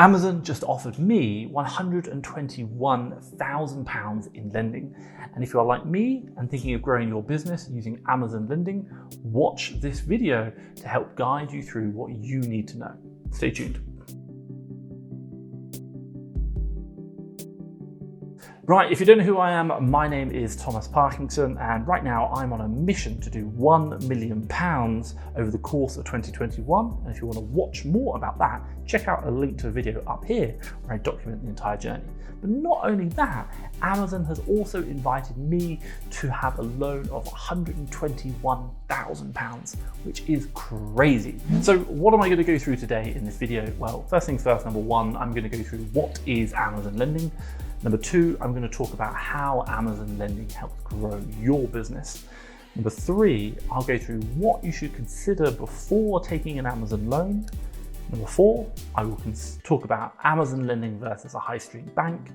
Amazon just offered me £121,000 in lending. And if you are like me and thinking of growing your business using Amazon lending, watch this video to help guide you through what you need to know. Stay tuned. Right, if you don't know who I am, my name is Thomas Parkinson, and right now I'm on a mission to do £1 million over the course of 2021. And if you want to watch more about that, check out a link to a video up here where I document the entire journey. But not only that, Amazon has also invited me to have a loan of £121,000, which is crazy. So what am I going to go through today in this video? Well, first things first, number one, I'm going to go through what is Amazon lending. Number two, I'm going to talk about how Amazon lending helps grow your business. Number three, I'll go through what you should consider before taking an Amazon loan. Number four, I will talk about Amazon lending versus a high street bank.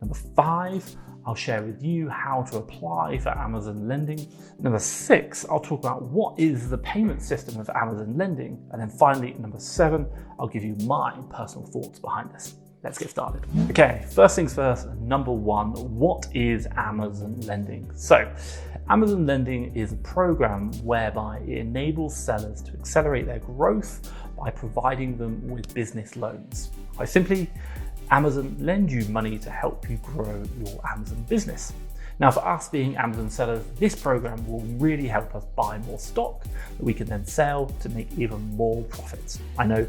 Number five, I'll share with you how to apply for Amazon lending. Number six, I'll talk about what is the payment system of Amazon lending. And then finally, number seven, I'll give you my personal thoughts behind this. Let's get started. Okay, first things first, number one, what is Amazon lending? So, Amazon lending is a program whereby it enables sellers to accelerate their growth by providing them with business loans. Quite simply, Amazon lends you money to help you grow your Amazon business. Now, for us being Amazon sellers, this program will really help us buy more stock that we can then sell to make even more profits. I know,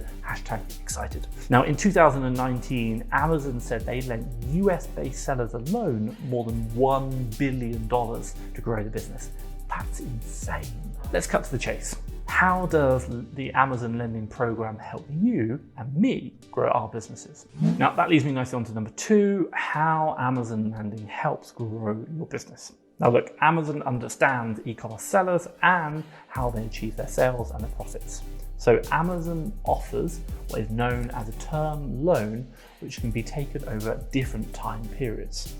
#excited. Now, in 2019, Amazon said they lent US-based sellers alone more than $1 billion to grow the business. That's insane. Let's cut to the chase. How does the Amazon lending program help you and me grow our businesses? Now that leads me nicely on to number two, how Amazon lending helps grow your business. Now look, Amazon understands e-commerce sellers and how they achieve their sales and their profits. So Amazon offers what is known as a term loan, which can be taken over different time periods.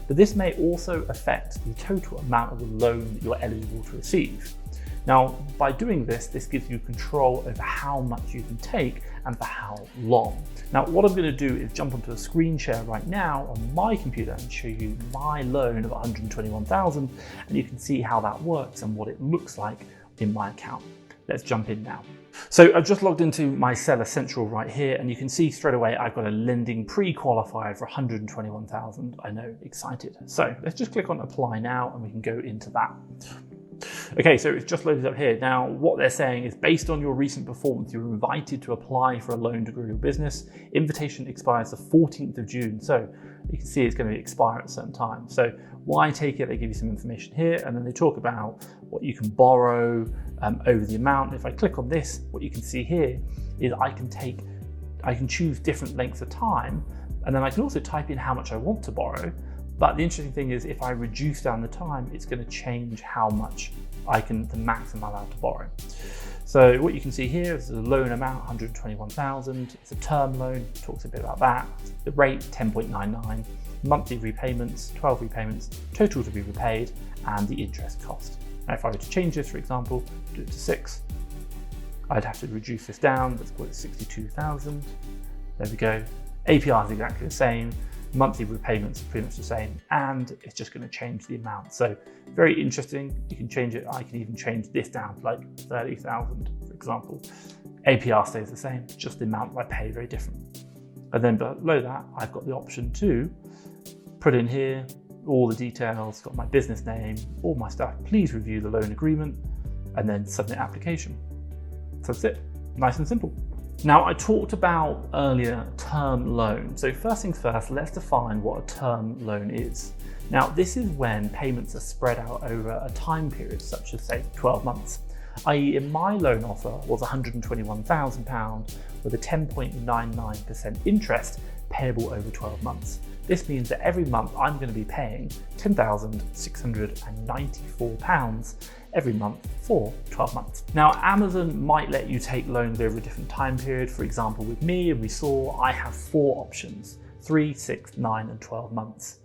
But this may also affect the total amount of the loan that you're eligible to receive. Now, by doing this, this gives you control over how much you can take and for how long. Now, what I'm going to do is jump onto a screen share right now on my computer and show you my loan of $121,000, and you can see how that works and what it looks like in my account. Let's jump in now. So I've just logged into my Seller Central right here, and you can see straight away I've got a lending pre-qualified for $121,000. I know, excited. So let's just click on apply now and we can go into that. Okay, so it's just loaded up here. Now, what they're saying is based on your recent performance, you're invited to apply for a loan to grow your business. Invitation expires the 14th of June. So you can see it's going to expire at a certain time. So why take it? They give you some information here, and then they talk about what you can borrow over the amount. If I click on this, what you can see here is I can choose different lengths of time, and then I can also type in how much I want to borrow. But the interesting thing is if I reduce down the time, it's going to change how much the maximum I'm allowed to borrow. So what you can see here is the loan amount, $121,000. It's a term loan, talks a bit about that. The rate, 10.99. Monthly repayments, 12 repayments, total to be repaid, and the interest cost. Now, if I were to change this, for example, do it to 6, I'd have to reduce this down. Let's call it 62,000. There we go. APR is exactly the same. Monthly repayments are pretty much the same, and it's just going to change the amount. So very interesting. You can change it. I can even change this down to like 30,000, for example. APR stays the same, just the amount I pay very different. And then below that, I've got the option to put in here all the details, got my business name, all my stuff. Please review the loan agreement, and then submit application. So that's it. Nice and simple. Now, I talked about earlier term loan. So first things first, let's define what a term loan is. Now, this is when payments are spread out over a time period, such as say 12 months. i.e. in my loan offer was £121,000 with a 10.99% interest payable over 12 months. This means that every month I'm going to be paying £10,694 every month for 12 months. Now, Amazon might let you take loans over a different time period. For example, with me, and we saw I have 4 options, 3, 6, 9, and 12 months.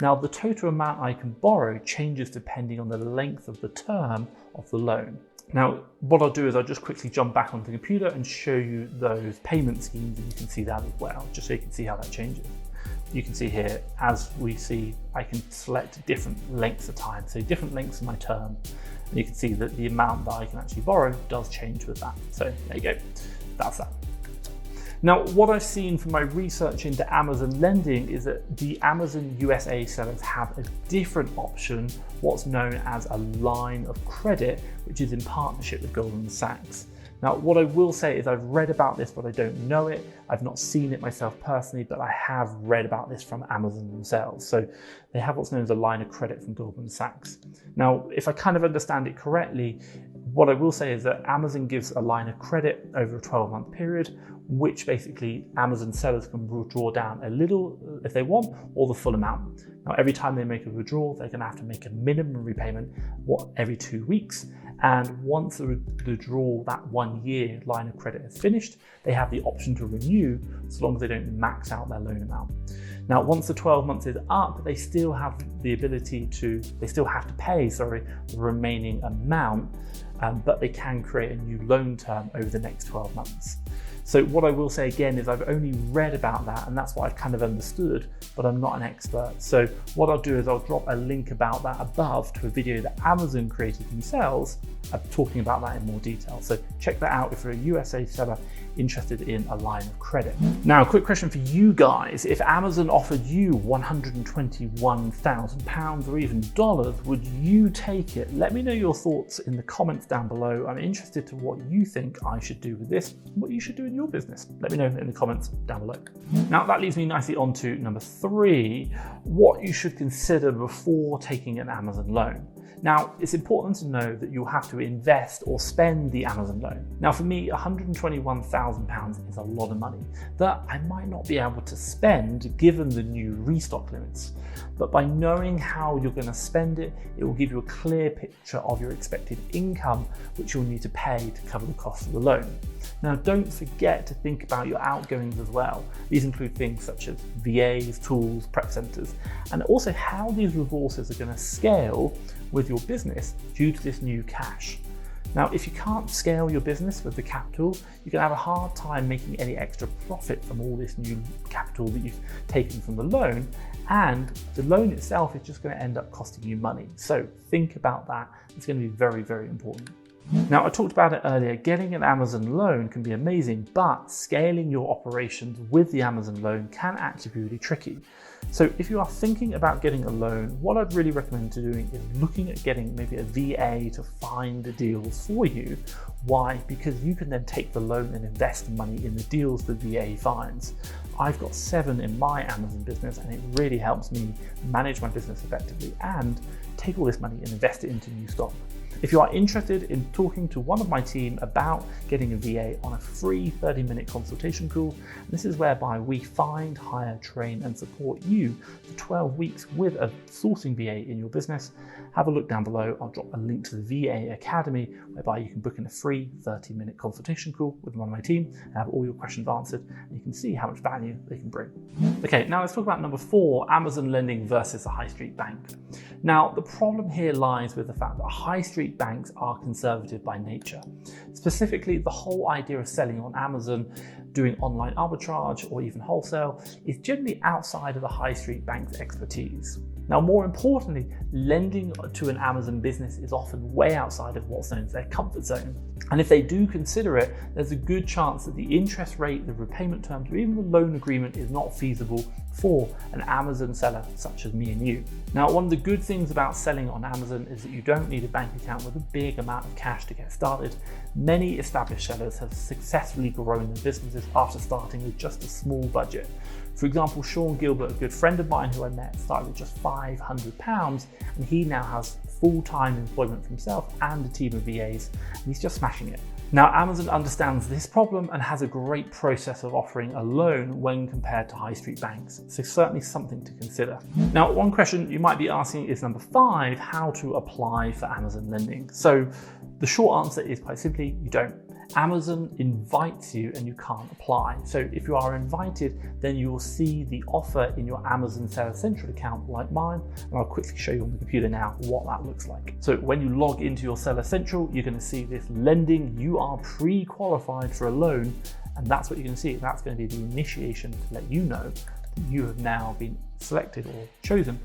Now, the total amount I can borrow changes depending on the length of the term of the loan. Now, what I'll do is I'll just quickly jump back onto the computer and show you those payment schemes, and you can see that as well, just so you can see how that changes. You can see here, as we see, I can select different lengths of time, so different lengths of my term, and you can see that the amount that I can actually borrow does change with that. So there you go, that's that. Now, what I've seen from my research into Amazon lending is that the Amazon USA sellers have a different option, what's known as a line of credit, which is in partnership with Goldman Sachs. Now, what I will say is I've read about this, but I don't know it. I've not seen it myself personally, but I have read about this from Amazon themselves. So they have what's known as a line of credit from Goldman Sachs. Now, if I kind of understand it correctly, what I will say is that Amazon gives a line of credit over a 12-month period, which basically Amazon sellers can draw down a little if they want, or the full amount. Now, every time they make a withdrawal, they're going to have to make a minimum repayment every 2 weeks. And once the withdrawal, that 1 year line of credit is finished, they have the option to renew so long as they don't max out their loan amount. Now, once the 12 months is up, they still have the ability they still have to pay, the remaining amount, but they can create a new loan term over the next 12 months. So what I will say again is I've only read about that, and that's what I've kind of understood, but I'm not an expert. So what I'll do is I'll drop a link about that above to a video that Amazon created themselves, talking about that in more detail. So check that out if you're a USA seller interested in a line of credit. Now, a quick question for you guys. If Amazon offered you £121,000 or even dollars, would you take it? Let me know your thoughts in the comments down below. I'm interested to what you think I should do with this, what you should do in your business. Let me know in the comments down below. Now, that leads me nicely on to number 3, what you should consider before taking an Amazon loan. Now, it's important to know that you'll have to invest or spend the Amazon loan. Now, for me, £121,000 is a lot of money that I might not be able to spend given the new restock limits. But by knowing how you're going to spend it, it will give you a clear picture of your expected income, which you'll need to pay to cover the cost of the loan. Now, don't forget to think about your outgoings as well. These include things such as VAs, tools, prep centers, and also how these resources are going to scale with your business due to this new cash. Now, if you can't scale your business with the capital, you're going to have a hard time making any extra profit from all this new capital that you've taken from the loan, and the loan itself is just going to end up costing you money. So think about that. It's going to be very, very important. Now, I talked about it earlier, getting an Amazon loan can be amazing, but scaling your operations with the Amazon loan can actually be really tricky. So if you are thinking about getting a loan, what I'd really recommend doing is looking at getting maybe a VA to find the deals for you. Why? Because you can then take the loan and invest the money in the deals the VA finds. I've got 7 in my Amazon business, and it really helps me manage my business effectively and take all this money and invest it into new stock. If you are interested in talking to one of my team about getting a VA on a free 30-minute consultation call, this is whereby we find, hire, train, and support you for 12 weeks with a sourcing VA in your business. Have a look down below. I'll drop a link to the VA Academy, whereby you can book in a free 30-minute consultation call with one of my team and have all your questions answered, and you can see how much value they can bring. Okay, now let's talk about number 4, Amazon lending versus a high street bank. Now, the problem here lies with the fact that high street banks are conservative by nature. Specifically, the whole idea of selling on Amazon, doing online arbitrage or even wholesale is generally outside of the high street bank's expertise. Now, more importantly, lending to an Amazon business is often way outside of what's known as their comfort zone. And if they do consider it, there's a good chance that the interest rate, the repayment terms, or even the loan agreement is not feasible for an Amazon seller such as me and you. Now, one of the good things about selling on Amazon is that you don't need a bank account with a big amount of cash to get started. Many established sellers have successfully grown their businesses after starting with just a small budget. For example, Sean Gilbert, a good friend of mine who I met, started with just £500, and he now has full-time employment for himself and a team of VAs, and he's just smashing it. Now, Amazon understands this problem and has a great process of offering a loan when compared to high street banks, so certainly something to consider. Now, one question you might be asking is number 5, how to apply for Amazon lending. So the short answer is quite simply, you don't. Amazon invites you and you can't apply. So if you are invited, then you will see the offer in your Amazon Seller Central account like mine, and I'll quickly show you on the computer now what that looks like. So when you log into your Seller Central, you're going to see this lending. You are pre-qualified for a loan, and that's what you're going to see. That's going to be the initiation to let you know that you have now been selected or chosen.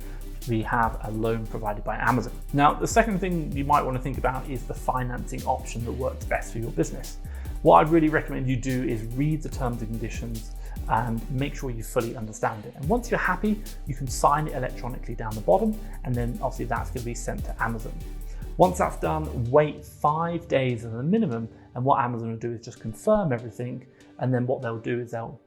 We have a loan provided by Amazon. Now, the second thing you might want to think about is the financing option that works best for your business. What I'd really recommend you do is read the terms and conditions and make sure you fully understand it. And once you're happy, you can sign it electronically down the bottom, and then obviously that's going to be sent to Amazon. Once that's done, wait 5 days as a minimum, and what Amazon will do is just confirm everything, and then what they'll do is they'll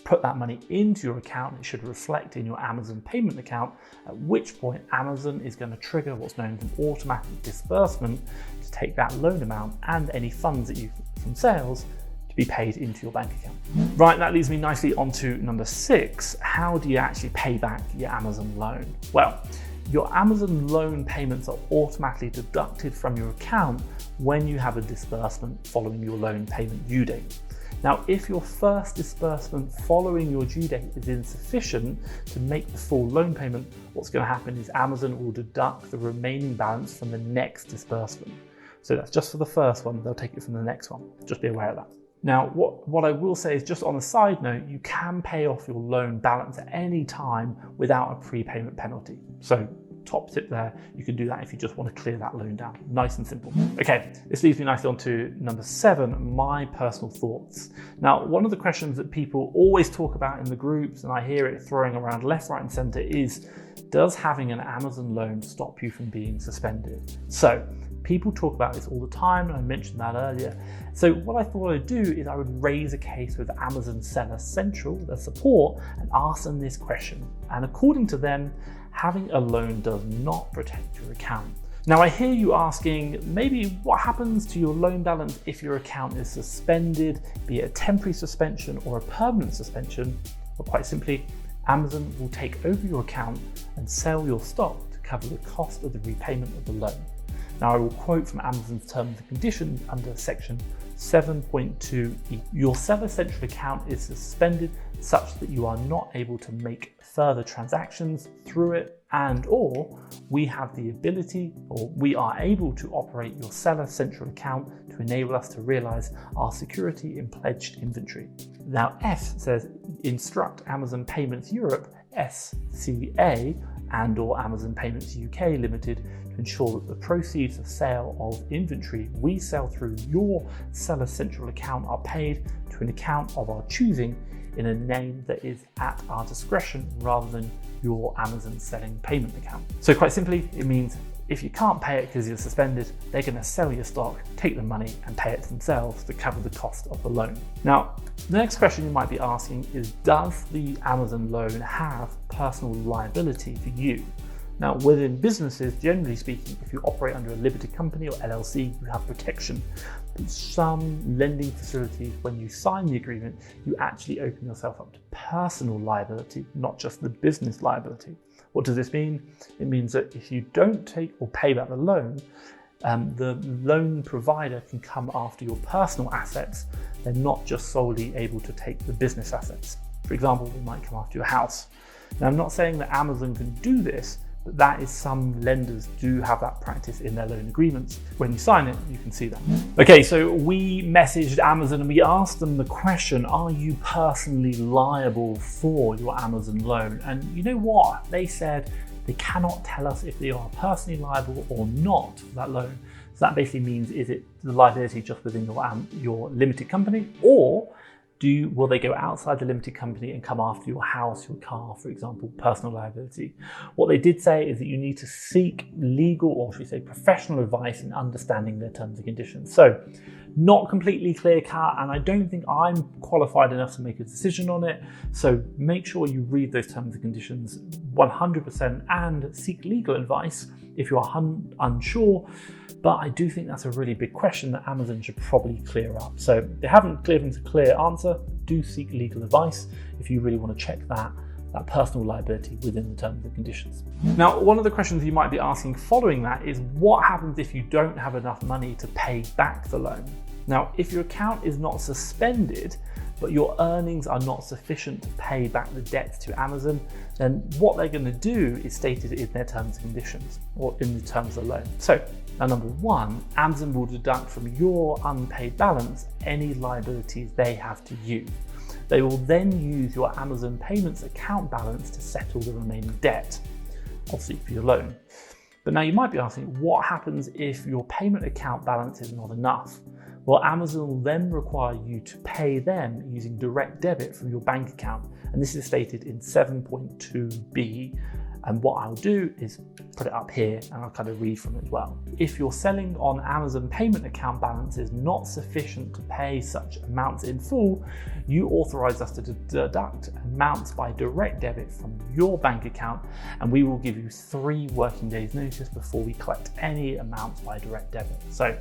put that money into your account. It should reflect in your Amazon payment account, at which point Amazon is going to trigger what's known as an automatic disbursement to take that loan amount and any funds that you from sales to be paid into your bank account. Right, that leads me nicely onto number 6. How do you actually pay back your Amazon loan? Well, your Amazon loan payments are automatically deducted from your account when you have a disbursement following your loan payment due date. Now, if your first disbursement following your due date is insufficient to make the full loan payment, what's going to happen is Amazon will deduct the remaining balance from the next disbursement. So that's just for the first one, they'll take it from the next one. Just be aware of that. Now, what I will say is, just on a side note, you can pay off your loan balance at any time without a prepayment penalty. So top tip there, you can do that if you just want to clear that loan down. Nice and simple. Okay, this leads me nicely on to number 7, my personal thoughts. Now, one of the questions that people always talk about in the groups, and I hear it throwing around left, right, and center, is, does having an Amazon loan stop you from being suspended? So people talk about this all the time, and I mentioned that earlier. So what I thought I'd do is I would raise a case with Amazon Seller Central, their support, and ask them this question. And according to them, having a loan does not protect your account. Now, I hear you asking, maybe what happens to your loan balance if your account is suspended, be it a temporary suspension or a permanent suspension? Well, quite simply, Amazon will take over your account and sell your stock to cover the cost of the repayment of the loan. Now, I will quote from Amazon's terms and conditions under section 7.2e. Your Seller Central account is suspended such that you are not able to make further transactions through it, and or we have the ability, or we are able to operate your Seller Central account to enable us to realize our security in pledged inventory. Now, F says instruct Amazon Payments Europe SCA and or Amazon Payments UK Limited to ensure that the proceeds of sale of inventory we sell through your Seller Central account are paid to an account of our choosing in a name that is at our discretion rather than your Amazon selling payment account. So quite simply, it means if you can't pay it because you're suspended, they're going to sell your stock, take the money and pay it themselves to cover the cost of the loan. Now, the next question you might be asking is, does the Amazon loan have personal liability for you? Now, within businesses, generally speaking, if you operate under a limited company or LLC, you have protection. But some lending facilities, when you sign the agreement, you actually open yourself up to personal liability, not just the business liability. What does this mean? It means that if you don't take or pay back the loan provider can come after your personal assets. They're not just solely able to take the business assets. For example, they might come after your house. Now, I'm not saying that Amazon can do this, but that is, some lenders do have that practice in their loan agreements. When you sign it, you can see that. Okay, so we messaged Amazon and we asked them the question, are you personally liable for your Amazon loan? And you know what? They said they cannot tell us if they are personally liable or not for that loan. So that basically means, is it the liability just within your limited company, or will they go outside the limited company and come after your house, your car, for example, personal liability? What they did say is that you need to seek legal, or should we say professional advice in understanding their terms and conditions. So not completely clear cut, and I don't think I'm qualified enough to make a decision on it. So make sure you read those terms and conditions 100% and seek legal advice if you are unsure. But I do think that's a really big question that Amazon should probably clear up. So if they haven't given a clear answer, do seek legal advice if you really want to check that personal liability within the terms and conditions. Now, one of the questions you might be asking following that is, what happens if you don't have enough money to pay back the loan? Now, if your account is not suspended, but your earnings are not sufficient to pay back the debt to Amazon, then what they're going to do is stated in their terms and conditions, or in the terms of the loan. So now, number one, Amazon will deduct from your unpaid balance any liabilities they have to you. They will then use your Amazon payments account balance to settle the remaining debt, obviously for your loan. But now you might be asking, what happens if your payment account balance is not enough? Well, Amazon will then require you to pay them using direct debit from your bank account. And this is stated in 7.2b. And what I'll do is put it up here and I'll kind of read from it as well. If your selling on Amazon payment account balance is not sufficient to pay such amounts in full, you authorize us to deduct amounts by direct debit from your bank account, and we will give you 3 working days notice before we collect any amounts by direct debit. So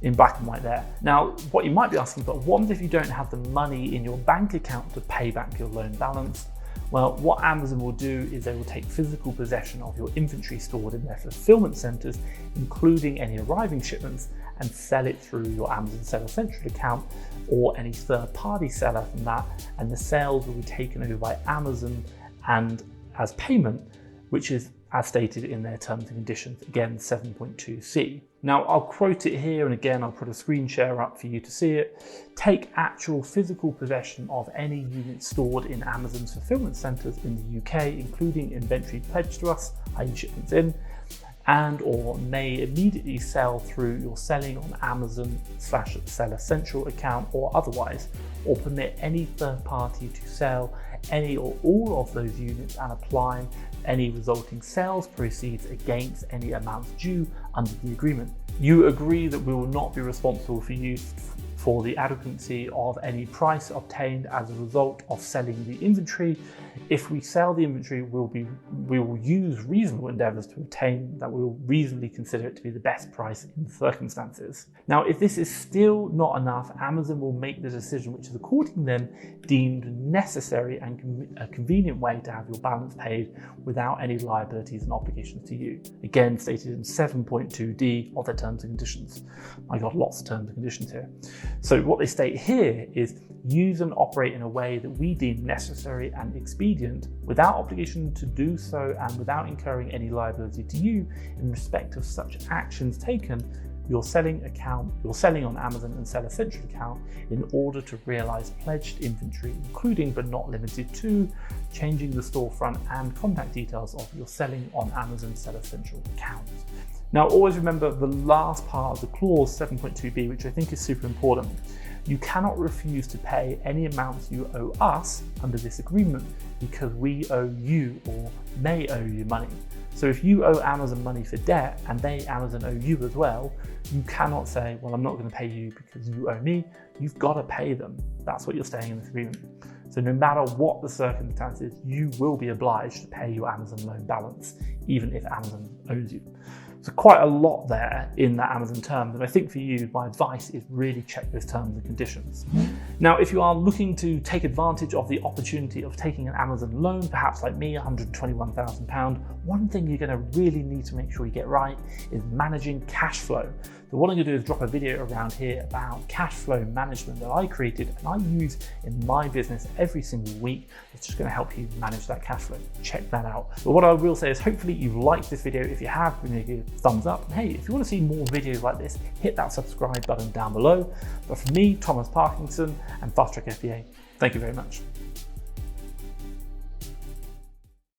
in black and white there. Now, what you might be asking, but what if you don't have the money in your bank account to pay back your loan balance? Well, what Amazon will do is they will take physical possession of your inventory stored in their fulfillment centers, including any arriving shipments, and sell it through your Amazon Seller Central account or any third-party seller from that, and the sales will be taken over by Amazon and as payment, which is as stated in their terms and conditions, again 7.2c. Now I'll quote it here, and again I'll put a screen share up for you to see it. Take actual physical possession of any unit stored in Amazon's fulfillment centers in the UK, including inventory pledged to us, i.e. shipments in, and or may immediately sell through your selling on Amazon/Seller Central account or otherwise, or permit any third party to sell any or all of those units and apply any resulting sales proceeds against any amounts due under the agreement. You agree that we will not be responsible for you for the adequacy of any price obtained as a result of selling the inventory. If we sell the inventory, we will use reasonable endeavors to obtain that we will reasonably consider it to be the best price in the circumstances. Now, if this is still not enough, Amazon will make the decision which is according to them deemed necessary and a convenient way to have your balance paid without any liabilities and obligations to you. Again, stated in 7.2d of their terms and conditions. I got lots of terms and conditions here. So what they state here is use and operate in a way that we deem necessary and expedient without obligation to do so and without incurring any liability to you in respect of such actions taken your selling on Amazon and Seller Central account in order to realize pledged inventory, including but not limited to changing the storefront and contact details of your selling on Amazon Seller Central account. Now, always remember the last part of the clause 7.2b, which I think is super important. You cannot refuse to pay any amounts you owe us under this agreement because we owe you or may owe you money. So if you owe Amazon money for debt and Amazon owe you as well, you cannot say, well, I'm not going to pay you because you owe me. You've got to pay them. That's what you're saying in this agreement. So no matter what the circumstances, you will be obliged to pay your Amazon loan balance, even if Amazon owes you. So quite a lot there in that Amazon term, and I think for you, my advice is really check those terms and conditions. Now, if you are looking to take advantage of the opportunity of taking an Amazon loan, perhaps like me, £121,000, one thing you're going to really need to make sure you get right is managing cash flow. So what I'm going to do is drop a video around here about cash flow management that I created and I use in my business every single week. It's just going to help you manage that cash flow. Check that out. But what I will say is hopefully you've liked this video. If you have, give it a thumbs up. And hey, if you want to see more videos like this, hit that subscribe button down below. But for me, Thomas Parkinson and FastTrackFBA, thank you very much.